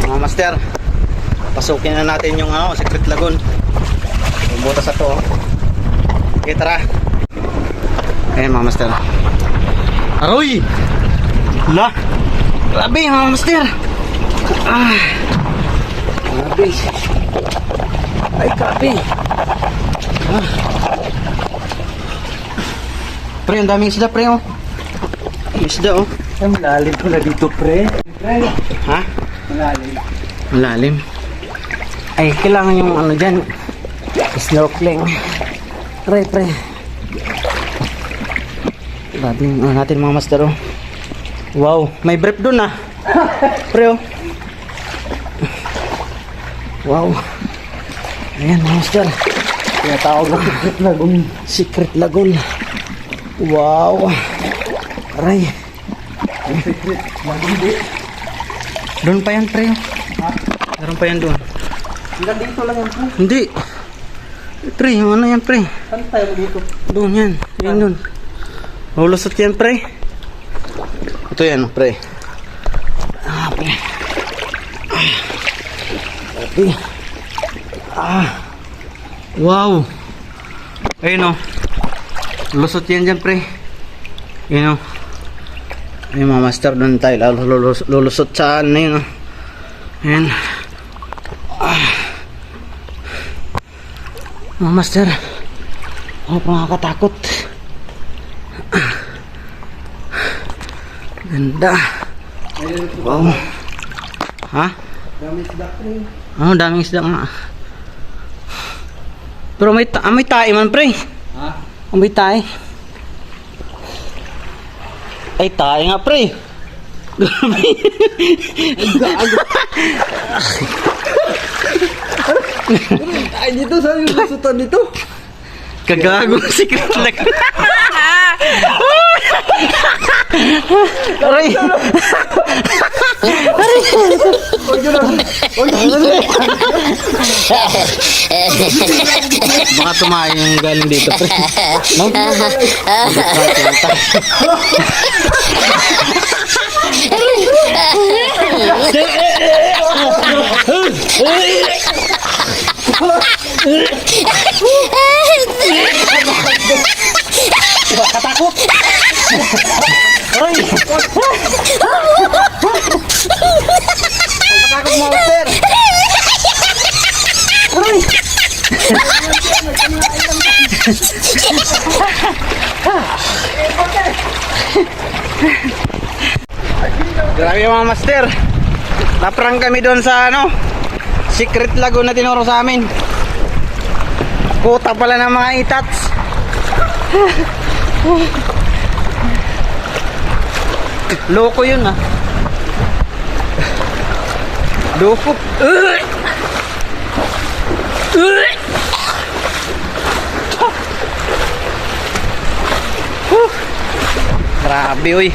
Mga master, pasukin na natin yung Secret Lagoon. Yung butas sa to. Okay, tara. Ayan mga master. Aroy! La! Grabe mga master! Grabe! Ay, grabe! Pre, ang daming isda pre oh. Isda oh. Ay, malalim ko na dito, pre. Pre. Ha? Malalim. Malalim. Ay, kailangan yung dyan. Snorkeling. Pre. Grabe yung natin mga master oh. Wow, may brief dun ah. Pre oh. Wow. Ayan mga master. Tinatawag na Secret Lagoon. Secret Lagoon. Wow. Aray. Secret Lagoon, di. Doon pa yan pre. Ha? Meron pa yan doon. Hanggang dito lang yan, pre. Hindi. Pre, yung ano yan pre? Saan tayo dito? Doon yan. Yan doon. Lulusot yan pre. Ito yan pre. Pre. Pre. Wow. Ayun o. Lusot yan dyan pre. Ayun o. Ayun mga master, doon tayo lulusot sa ano yun o. Ayan. Mga master. Nakakatakot. Ganda. Wow. Ha? Dami isda, pre. Oh, daming isda nga. Pero may tae man pre. Ha? May tae. Ay, tae nga pre. Grabe. Ay, dito, saan yung lusutan dito? Kagago Secret Lagoon. Aray. Baka tumayo yung galing dito pre. No? Katakot. Aray. Katakot monster. Aray. Grabe mga master. Naprang kami doon sa Secret Lagoon na tinuro sa amin. Kuta pala ng mga itats. Loko yun ah. Loko. Grabe uy.